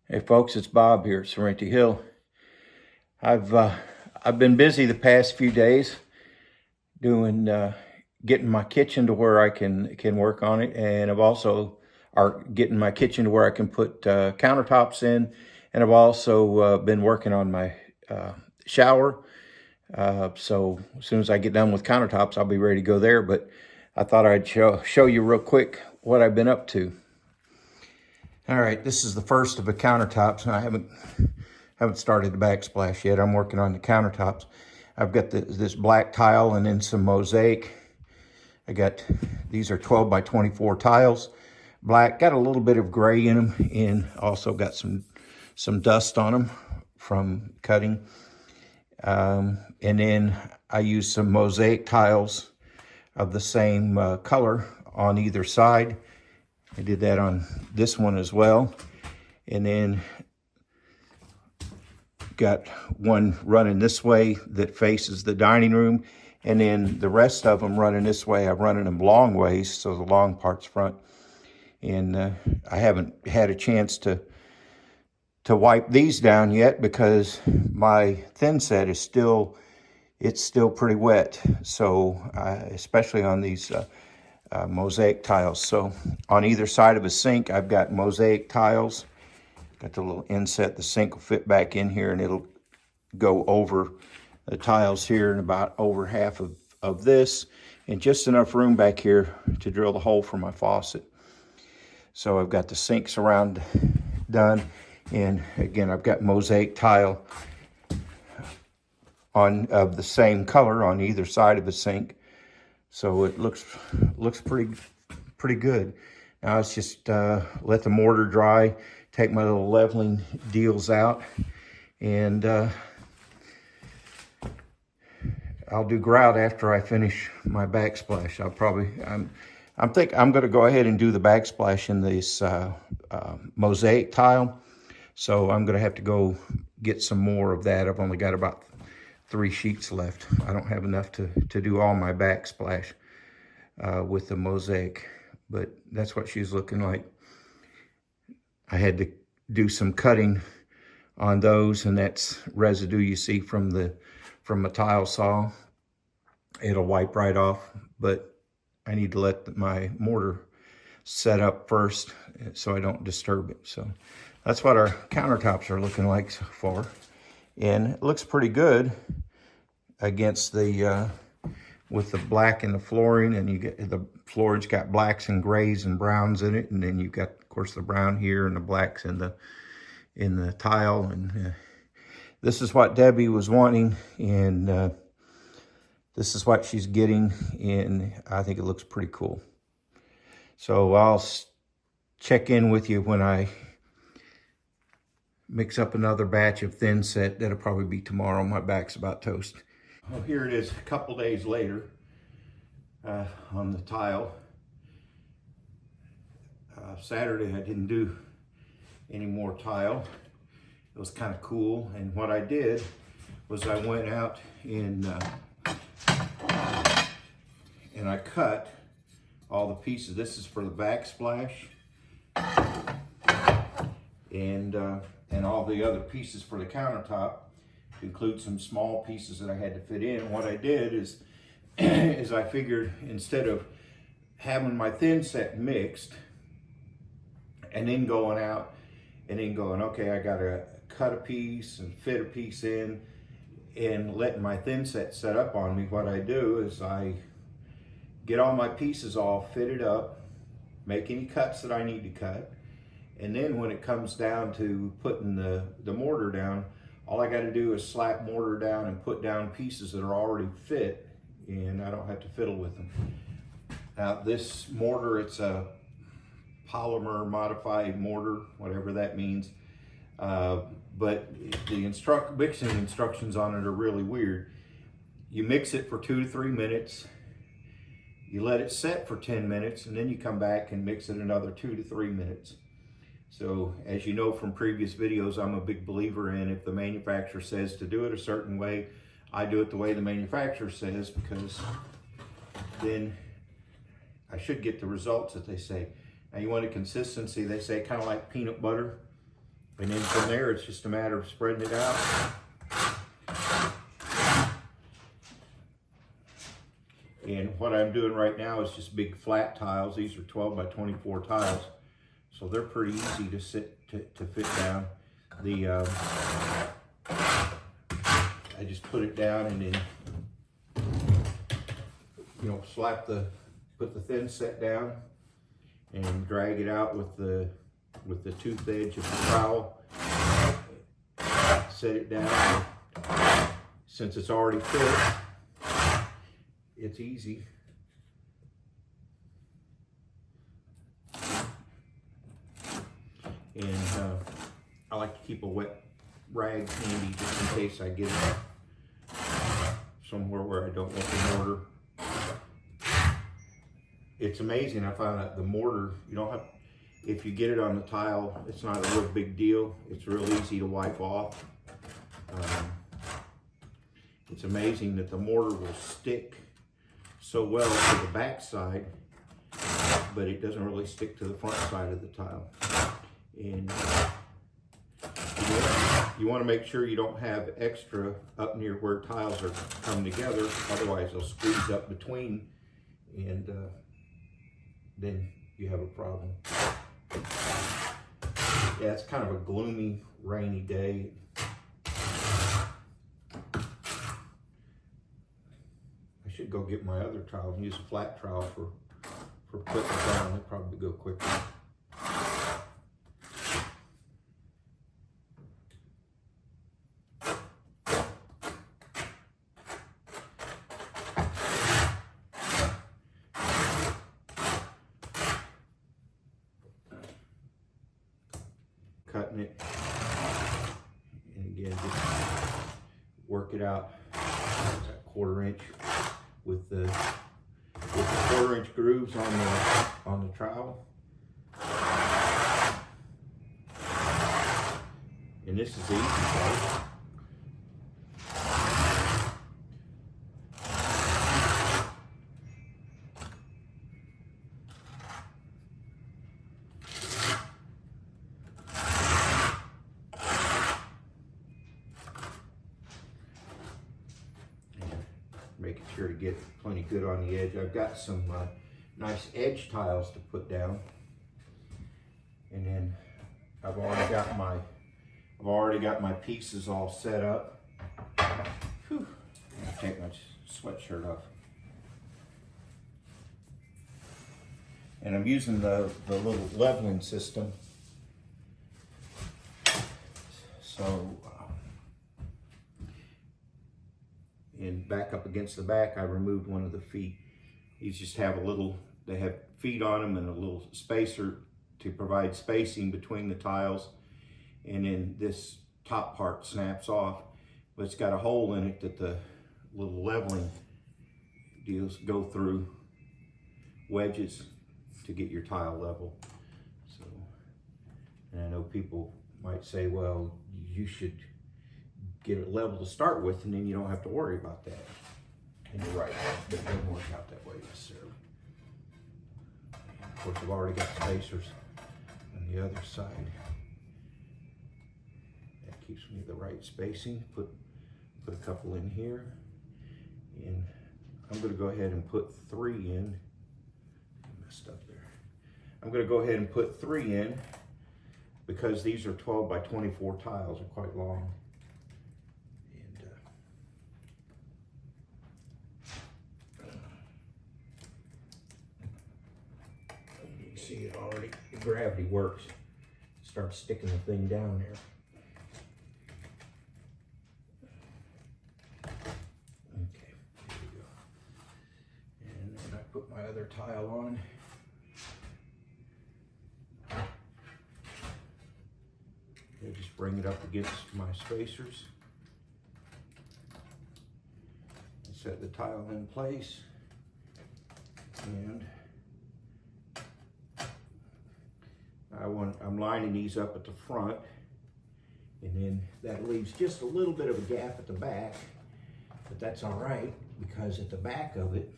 Hey folks, it's Bob here at Sorrento Hill. I've been busy the past few days doing getting my kitchen to where I can work on it, and I've also are getting my kitchen to where I can put countertops in, and I've also been working on my shower. So as soon as I get done with countertops, I'll be ready to go there. But I thought I'd show you real quick what I've been up to. All right, this is the first of the countertops, and I haven't started the backsplash yet. I'm working on the countertops. I've got this black tile and then some mosaic. These are 12 by 24 tiles. Black, got a little bit of gray in them, and also got some dust on them from cutting. And then I used some mosaic tiles of the same color on either side. I did that on this one as well. And then got one running this way that faces the dining room. And then the rest of them running this way. I'm running them long ways, so the long part's front. And I haven't had a chance to wipe these down yet because my thin set is still pretty wet. So especially on these mosaic tiles. So on either side of a sink, I've got mosaic tiles. Got the little inset. The sink will fit back in here, and it'll go over the tiles here and about over half of this, and just enough room back here to drill the hole for my faucet. So I've got the sinks around done, and again, I've got mosaic tile of the same color on either side of the sink. So it looks pretty good. Now it's just let the mortar dry, take my little leveling deals out, and I'll do grout after I finish my backsplash. I'm going to go ahead and do the backsplash in this mosaic tile. So I'm going to have to go get some more of that. I've only got about 3 sheets left. I don't have enough to do all my backsplash with the mosaic, but that's what she's looking like. I had to do some cutting on those, and that's residue you see from a tile saw. It'll wipe right off, but I need to let my mortar set up first so I don't disturb it. So that's what our countertops are looking like so far. And it looks pretty good against the, with the black in the flooring, and you get the flooring's got blacks and grays and browns in it. And then you've got, of course, the brown here and the blacks in the tile. And this is what Debbie was wanting, and this is what she's getting, and I think it looks pretty cool. So I'll check in with you when I mix up another batch of thin set. That'll probably be tomorrow. My back's about toast. Well, here it is a couple days later on the tile. Saturday I didn't do any more tile. It was kind of cool, and what I did was I went out and I cut all the pieces. This is for the backsplash, and all the other pieces for the countertop, to include some small pieces that I had to fit in. And what I did is, is I figured instead of having my thin set mixed and then going out and then going, okay, I gotta cut a piece and fit a piece in and letting my thin set up on me, what I do is I get all my pieces all fitted up, make any cuts that I need to cut, and then when it comes down to putting the mortar down, all I got to do is slap mortar down and put down pieces that are already fit, and I don't have to fiddle with them. Now this mortar, it's a polymer modified mortar, whatever that means, but the mixing instructions on it are really weird. You mix it for 2 to 3 minutes, you let it set for 10 minutes, and then you come back and mix it another 2 to 3 minutes. So as you know from previous videos, I'm a big believer in, if the manufacturer says to do it a certain way, I do it the way the manufacturer says, because then I should get the results that they say. Now you want a consistency, they say kind of like peanut butter. And then from there, it's just a matter of spreading it out. And what I'm doing right now is just big flat tiles. These are 12 by 24 tiles. So they're pretty easy to fit down. I just put it down and then, you know, put the thin set down and drag it out with the tooth edge of the trowel. Set it down. Since it's already fit, it's easy. And I like to keep a wet rag handy just in case I get it somewhere where I don't want the mortar. It's amazing. I found that the mortar, you don't have, if you get it on the tile, it's not a real big deal. It's real easy to wipe off. It's amazing that the mortar will stick so well to the back side, but it doesn't really stick to the front side of the tile. And you want to make sure you don't have extra up near where tiles are coming together, otherwise they'll squeeze up between, and then you have a problem. Yeah, it's kind of a gloomy, rainy day. I should go get my other trowel and use a flat trowel for putting it down. It'll probably go quicker. Cutting it, and again, just work it out that 1/4 inch with the 1/4 inch grooves on the trowel. And this is the easy part. Making sure to get plenty good on the edge. I've got some nice edge tiles to put down, and then I've already got my pieces all set up. Whew. I'll take my sweatshirt off, and I'm using the little leveling system. So. And back up against the back, I removed one of the feet. These just have they have feet on them and a little spacer to provide spacing between the tiles. And then this top part snaps off, but it's got a hole in it that the little leveling deals go through wedges to get your tile level. So, and I know people might say, well, you should get it level to start with, and then you don't have to worry about that. And you're right, but it doesn't work out that way necessarily. Of course, I've already got spacers on the other side. That keeps me the right spacing. Put a couple in here, and I'm going to go ahead and put 3 in. I messed up there. I'm going to go ahead and put 3 in because these are 12 by 24 tiles. They're quite long. See it already, the gravity works. Start sticking the thing down there. Okay, here we go. And then I put my other tile on. I just bring it up against my spacers. And set the tile in place. And I'm lining these up at the front, and then that leaves just a little bit of a gap at the back, but that's all right because at the back of it,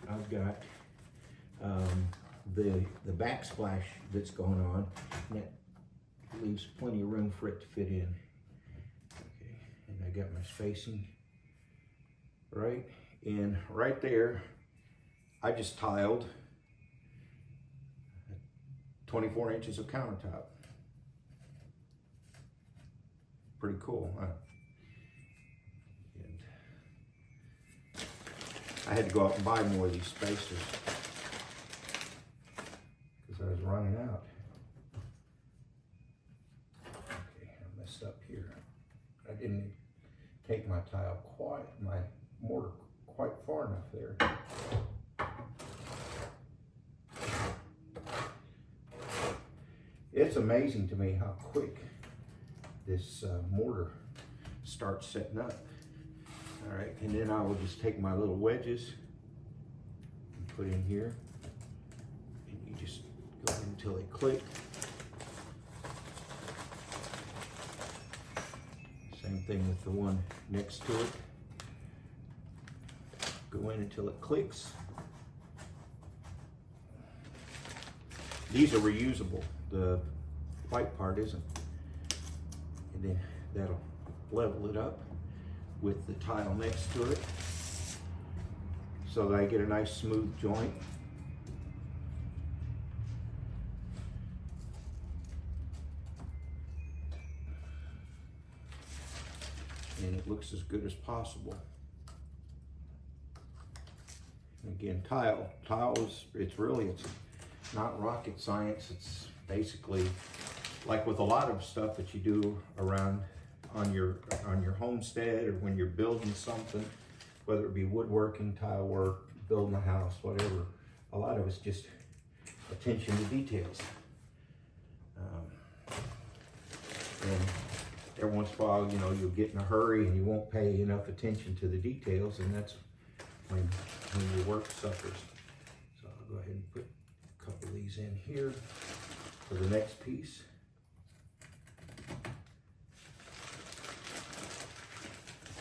I've got the backsplash that's going on. And that leaves plenty of room for it to fit in. Okay, and I got my spacing right in right there. I just tiled 24 inches of countertop. Pretty cool, huh? And I had to go out and buy more of these spacers because I was running out. Okay, I messed up here. I didn't take my mortar quite far enough there. It's amazing to me how quick this mortar starts setting up. All right, and then I will just take my little wedges and put in here, and you just go until they click. Same thing with the one next to it. Go in until it clicks. These are reusable. The white part isn't. And then that'll level it up with the tile next to it so that I get a nice smooth joint. And it looks as good as possible. And again, tile is, it's not rocket science. It's basically like with a lot of stuff that you do around on your homestead or when you're building something, whether it be woodworking, tile work, building a house, whatever. A lot of it's just attention to details. And every once in a while, you know, you'll get in a hurry and you won't pay enough attention to the details, and that's when your work suffers. So I'll go ahead and put a couple of these in here for the next piece.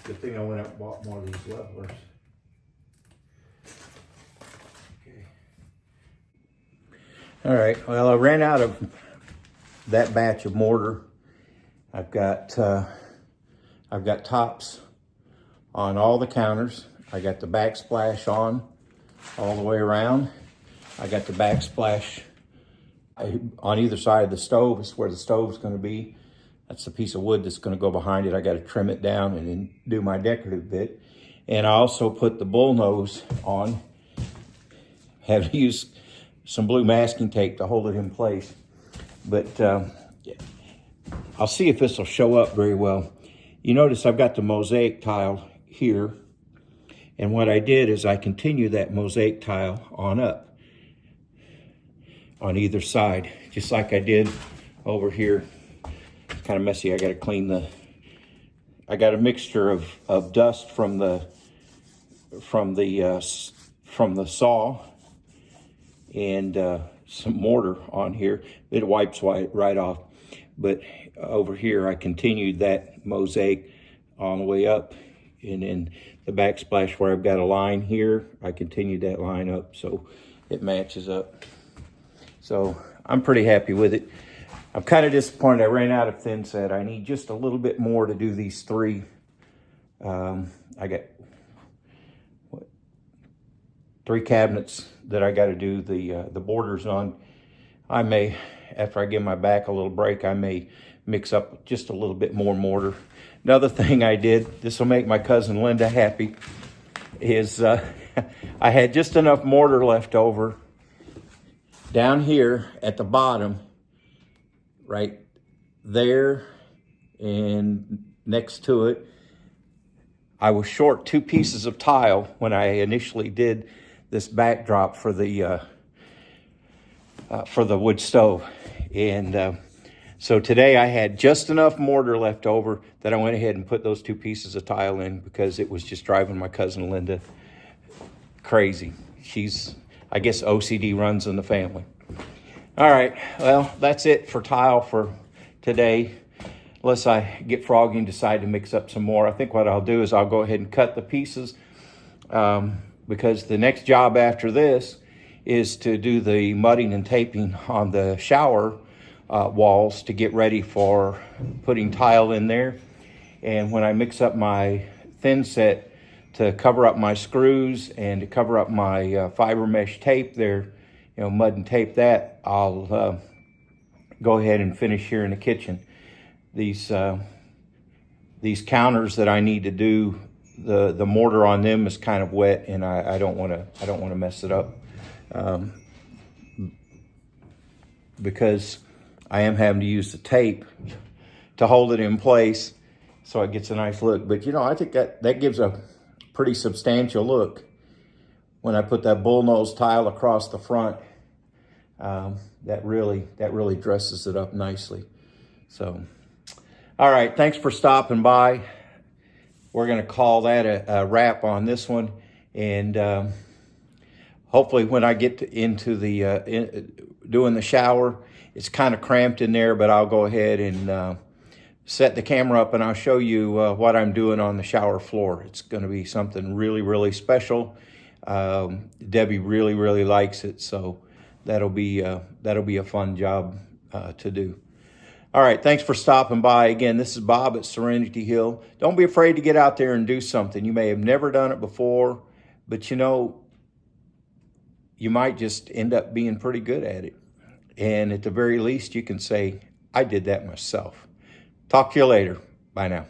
Good thing I went out and bought more of these levelers. Okay. All right, well, I ran out of that batch of mortar. I've got tops on all the counters. I got the backsplash on all the way around. I got the backsplash on either side of the stove. It's where the stove's gonna be. That's the piece of wood that's gonna go behind it. I gotta trim it down and then do my decorative bit. And I also put the bull nose on. Had to use some blue masking tape to hold it in place. But I'll see if this will show up very well. You notice I've got the mosaic tile here. And what I did is I continue that mosaic tile on up on either side, just like I did over here. It's kind of messy. I got to clean I got a mixture of dust from the saw and some mortar on here. It wipes right off. But over here, I continued that mosaic on the way up, and then the backsplash where I've got a line here, I continued that line up so it matches up. So I'm pretty happy with it. I'm kind of disappointed I ran out of thin set. I need just a little bit more to do these three. I got three cabinets that I got to do the borders on. I may, after I give my back a little break, I may mix up just a little bit more mortar. Another thing I did, this will make my cousin Linda happy, is I had just enough mortar left over down here at the bottom, right there and next to it. I was short 2 pieces of tile when I initially did this backdrop for the wood stove. And so today I had just enough mortar left over that I went ahead and put those 2 pieces of tile in because it was just driving my cousin Linda crazy. I guess OCD runs in the family. All right, well, that's it for tile for today. Unless I get froggy and decide to mix up some more. I think what I'll do is I'll go ahead and cut the pieces because the next job after this is to do the mudding and taping on the shower walls to get ready for putting tile in there. And when I mix up my thin set to cover up my screws and to cover up my fiber mesh tape there, mud and tape that, I'll go ahead and finish here in the kitchen. These counters that I need to do, the mortar on them is kind of wet, and I don't want to mess it up, because I am having to use the tape to hold it in place so it gets a nice look. But I think that gives a pretty substantial look when I put that bullnose tile across the front. That really dresses it up nicely. So, all right, thanks for stopping by. We're going to call that a wrap on this one, and hopefully when I get into the doing the shower, it's kind of cramped in there, but I'll go ahead and set the camera up and I'll show you what I'm doing on the shower floor. It's going to be something really, really special. Debbie really likes it, so that'll be a fun job to do. All right, thanks for stopping by. Again, this is Bob at Serenity Hill. Don't be afraid to get out there and do something. You may have never done it before, but you might just end up being pretty good at it. And at the very least, you can say, I did that myself. Talk to you later. Bye now.